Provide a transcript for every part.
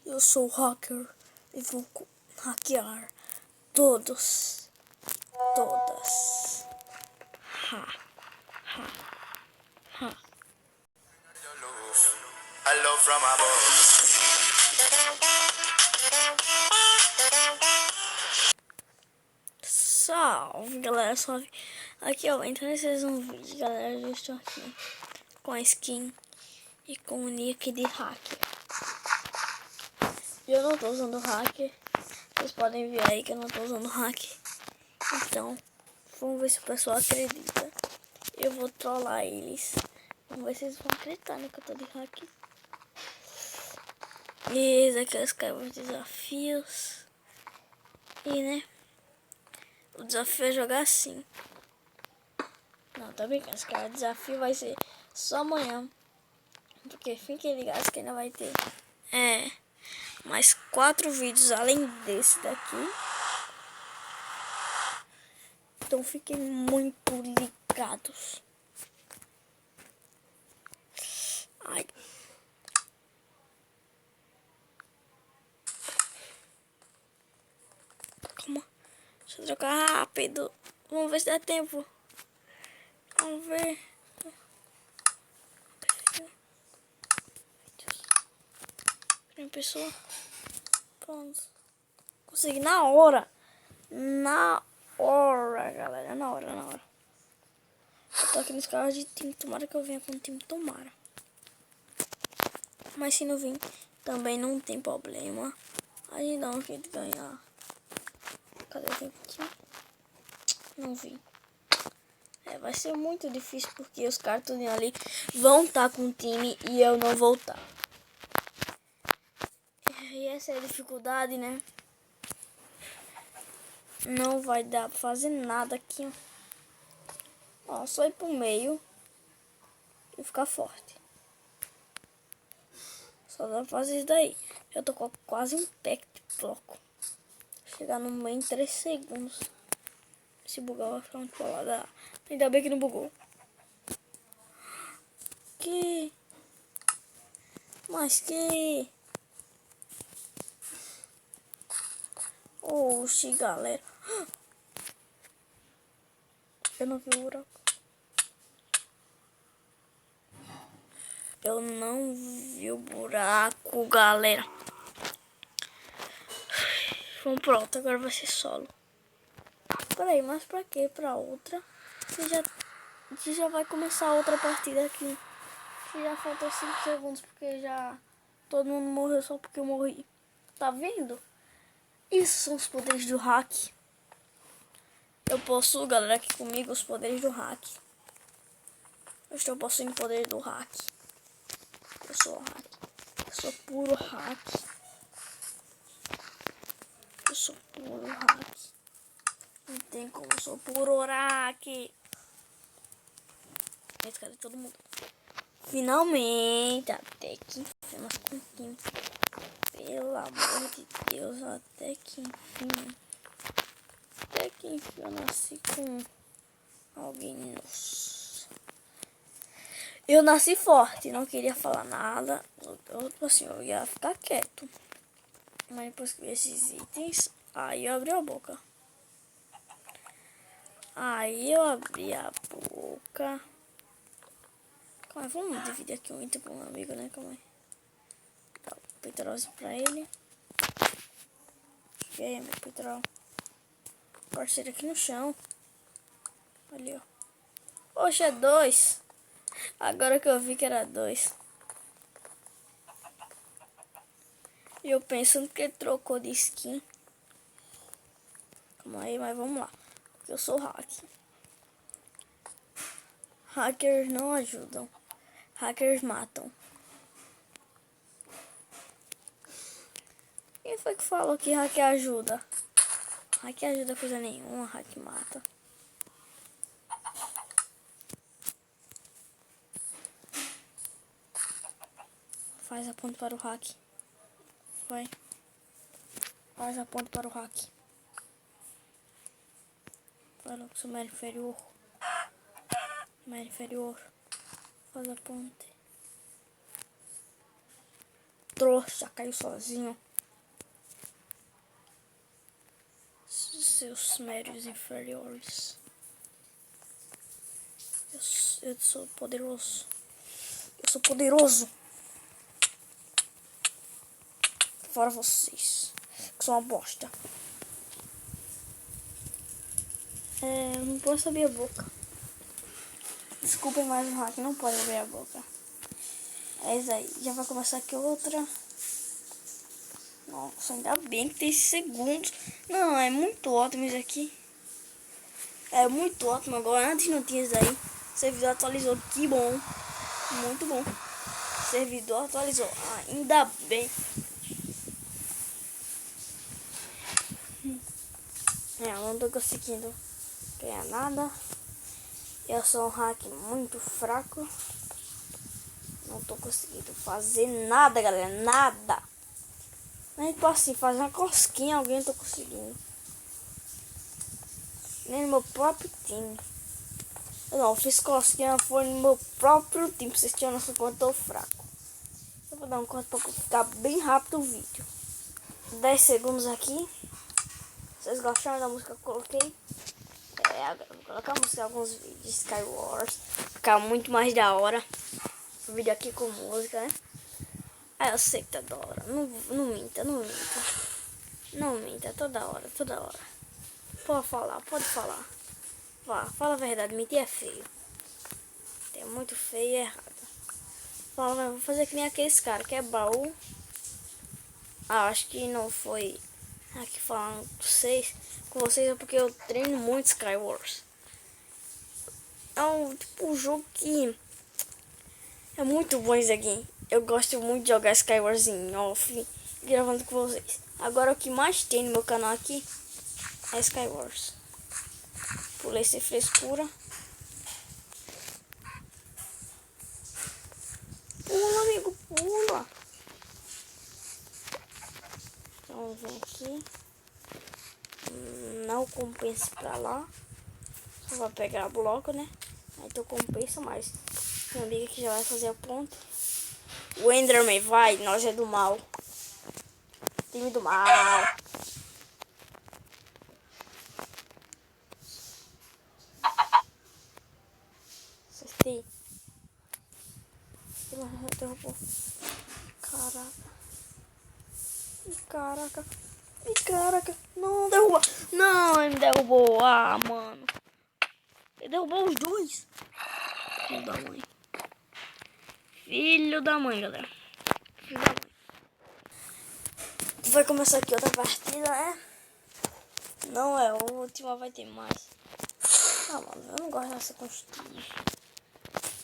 Eu sou hacker e vou hackear todas. Ha, ha, ha. Hello from above. Salve, galera, salve. Aqui, ó, então vocês um vídeo, galera. Eu estou aqui com a skin e com o nick de hacker. Eu não tô usando hacker. Vocês podem ver aí que eu não tô usando hacker. Então, vamos ver se o pessoal acredita. Eu vou trollar eles. Vamos ver se eles vão acreditar, né, que eu tô de hacker. E esse aqui escrevo os desafios. E, né, o desafio é jogar assim. Não, tá brincando, esse cara, o desafio vai ser só amanhã. Porque fiquem ligados que ainda vai ter mais 4 vídeos além desse daqui. Então fiquem muito ligados. Ai. Calma. Deixa eu trocar rápido. Vamos ver se dá tempo. Vamos ver. Primeira pessoa. Pronto. Consegui na hora. Na hora, galera. Na hora. Eu tô aqui nos carros de time. Tomara que eu venha com o time. Tomara. Mas se não vir, também não tem problema. A gente dá um jeito de ganhar. Cadê o time? Não vi. Vai ser muito difícil porque os caras tudo ali vão estar com o time e eu não vou estar. E essa é a dificuldade, né? Não vai dar pra fazer nada aqui, ó. Só ir pro meio e ficar forte. Só dá pra fazer isso daí. Eu tô com quase um pack de bloco. Chegar no meio em 3 segundos. Se bugar vai ficar muito colada. Ainda bem que não bugou. Oxi, galera. Eu não vi o buraco. Eu não vi o buraco, galera. Vamos pronto, agora vai ser solo. Peraí, mas pra quê? Pra outra? Você já vai começar outra partida aqui. Que já faltou 5 segundos porque já todo mundo morreu só porque eu morri. Tá vendo? Isso são os poderes do hack. Eu possuo, galera, aqui comigo os poderes do hack. Eu estou possuindo o poder do hack. Eu sou hack. Eu sou puro hack. Eu sou puro hack. Não tem como, eu sou puro hack. Mas cadê todo mundo? Finalmente, até que enfim, nós conseguimos. Pelo amor de Deus, até que enfim. Até que enfim eu nasci com alguém novo. Eu nasci forte, não queria falar nada. Eu ia ficar quieto. Mas depois que vi esses itens, aí eu abri a boca. Calma aí, vamos dividir aqui um item para um amigo, né? Calma aí. Dá o petróleo pra ele. E aí, meu petróleo. Parceiro aqui no chão. Ali, ó. Oxe, é 2. Agora que eu vi que era 2. E eu pensando que ele trocou de skin. Calma aí, mas vamos lá. Porque eu sou hack. Hackers não ajudam. Hackers matam. Quem foi que falou que hack ajuda? Hack ajuda coisa nenhuma, hack mata. Faz a ponte para o hack. Vai. Faz a ponte para o hack. Vai logo, seu médio inferior. Médio inferior. Faz a ponte. trouxa, caiu sozinho. Seus méritos inferiores. Eu sou poderoso. Eu sou poderoso. Fora vocês, que são uma bosta. Eu não posso abrir a boca. Desculpem, mais um hack não pode abrir a boca. É isso aí. Já vai começar aqui outra. Nossa, ainda bem que tem segundos. Não, é muito ótimo isso aqui. É muito ótimo agora. Antes não tinha isso aí. O servidor atualizou. Que bom. Muito bom. O servidor atualizou. Ainda bem. Eu não tô conseguindo ganhar nada. Eu sou um hack muito fraco. Não tô conseguindo fazer nada, galera. Nada. Nem posso assim fazer uma cosquinha. Alguém não tô conseguindo. Nem no meu próprio time. Eu fiz cosquinha. Foi no meu próprio time. Pra vocês terem noção quanto eu tô fraco. Eu vou dar um corte pra ficar bem rápido o vídeo. 10 segundos aqui. Vocês gostaram da música que eu coloquei? Agora eu vou colocar a música em alguns vídeos de Skywars. Ficar muito mais da hora. O vídeo aqui com música, né? Eu sei que tá da hora. Não minta, não minta. Não minta, toda hora, toda hora. Pode falar, pode falar. Fala a verdade, mentir é feio. É muito feio e errado. Vou fazer que nem aqueles caras, que é baú. Acho que não foi aqui falando com vocês é porque eu treino muito Skywars. É um jogo que é muito bom isso aqui. Eu gosto muito de jogar Skywars em off, gravando com vocês. Agora o que mais tem no meu canal aqui é Skywars. Pulei sem frescura. Pula, amigo, pula. Então vem aqui. Não compensa pra lá. Só vai pegar bloco, né? Aí tu compensa mais. Minha amiga que já vai fazer a ponta. O Enderman vai, nós é do mal. Time do mal. Acertei. Derrubou. Caraca. Caraca. Caraca. Não, derruba. Não, ele me derrubou. Mano. Ele derrubou os dois. Filho da mãe. Filho da mãe, galera. Filho da mãe. Vai começar aqui outra partida, né? Não é a última, vai ter mais. Mano, eu não gosto dessa construção.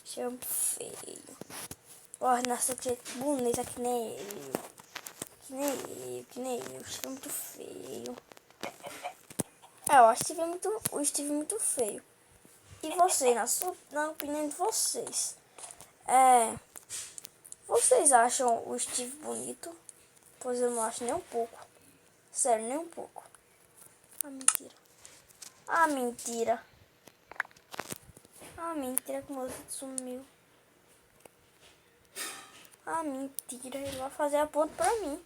Isso é muito feio. Gosto dessa jeito bonita que nem eu. Que nem eu. Isso é muito feio. Eu acho o Steve muito feio. E vocês, na opinião de vocês, vocês acham o Steve bonito? Pois eu não acho nem um pouco. Sério, nem um pouco. Mentira. Mentira. Mentira que o meu sumiu. Mentira. Ele vai fazer a ponta pra mim.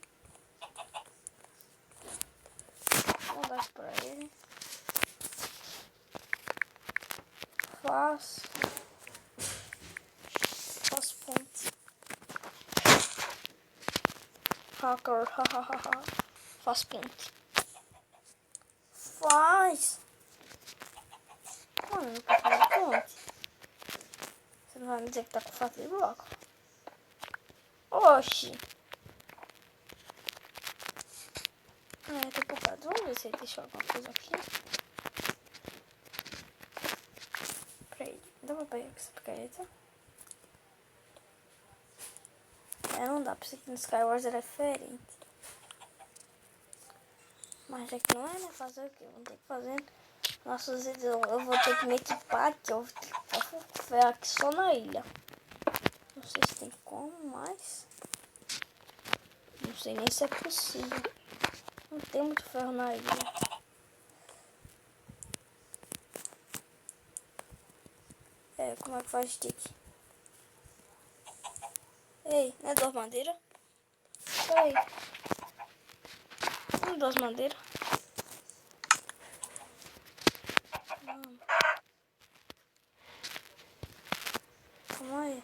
Vou dar isso pra ele. Faz ponte. Hacker, hahaha. Faz ponte. Faz. Mano, não tá fazendo ponte. Você não vai me dizer que tá com falta de bloco. Oxi. Tô bugado. Vamos ver se ele deixou alguma coisa aqui. Peraí. Dá pra pegar essa picareta? Não dá pra isso aqui no Skywars era diferente. Mas aqui não é, né? Fazer o que? Vou ter que fazer nossos vídeos. Eu vou ter que me equipar aqui. Eu vou ter que ficar aqui só na ilha. Não sei se tem como, mas não sei nem se é possível. Não tem muito ferro na ilha. Como é que faz stick? Ei, não é duas madeiras? Peraí. Me dá as madeiras. Calma aí.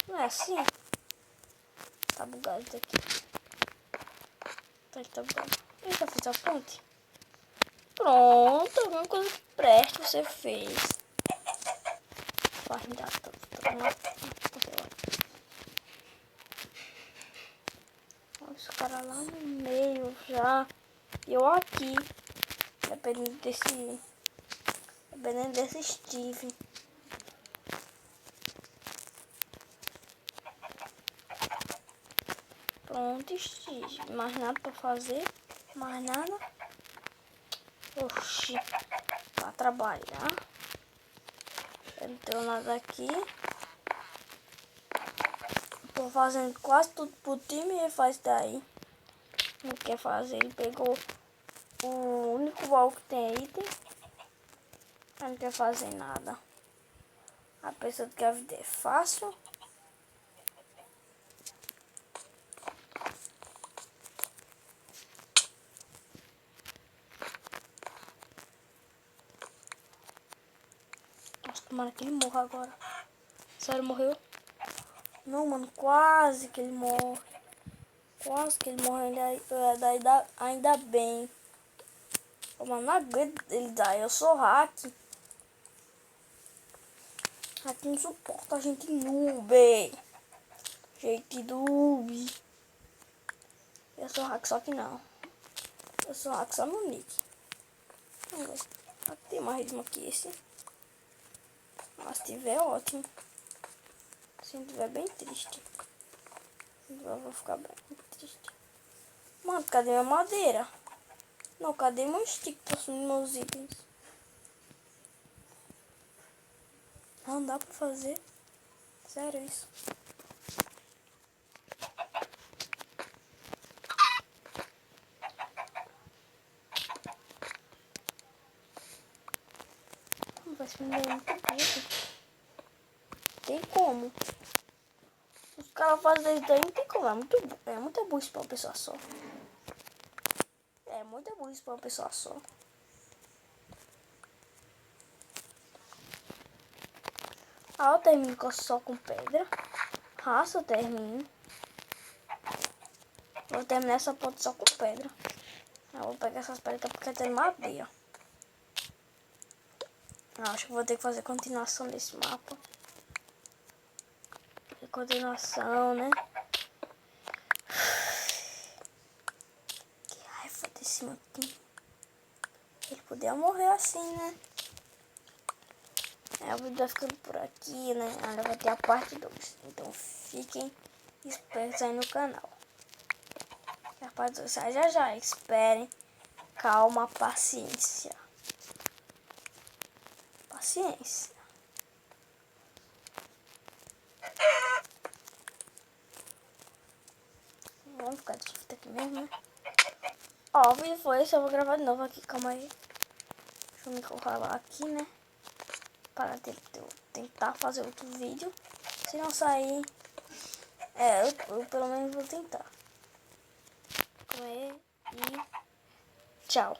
Não é assim? Tá bugado isso aqui. Tá bugado. Eita, fiz a ponte. Pronto, alguma coisa que preste você fez. Vai me dar tudo. Olha os caras lá no meio já. E eu aqui. Dependendo desse Steve. Pronto, Steve. Mais nada pra fazer. Mais nada. Oxi. Pra trabalhar. Eu não tenho nada aqui. Tô fazendo quase tudo pro time e ele faz daí. Não quer fazer. Ele pegou o único baú que tem item. Ele não quer fazer nada. A pessoa que a vida é fácil. Nossa, tomara que ele morra agora. Sério, morreu? Não, mano, quase que ele morre. Quase que ele morre, ainda bem. Mano, não aguento ele dar, eu sou hack. Hack não suporta a gente noob. Gente noob. Eu sou hack, só que não. Eu sou hack só no nick. Vamos ver. Aqui tem mais ritmo que esse. Mas se tiver, ótimo. Se não tiver, bem triste. Eu vou ficar bem triste. Mano, cadê minha madeira? Não, cadê meu stick? Tô sumindo meus itens. Não dá pra fazer. Sério isso. Não vai se vender muito pouco. Tem como. Os caras fazem isso daí, não tem como. É muita burrice pra uma pessoa só. É muita burrice pra uma pessoa só. Ah, eu termino só com pedra. Raça, eu termino. Vou terminar essa ponte só com pedra. Eu vou pegar essas pedras porque tem madeira. Acho que vou ter que fazer continuação desse mapa. Continuação, né? Que raiva desse meu time. Ele podia morrer assim, né? O vídeo vai ficando por aqui, né? Ainda vai ter a parte 2. Então fiquem espertos aí no canal. A parte 2 sai já. Esperem. Calma, paciência. Paciência. Vamos ficar de fita aqui mesmo, né? Ó, o vídeo foi esse. Eu vou gravar de novo aqui. Calma aí. Deixa eu me colocar aqui, né? Para tentar fazer outro vídeo. Se não sair, eu pelo menos vou tentar. Calma aí e tchau.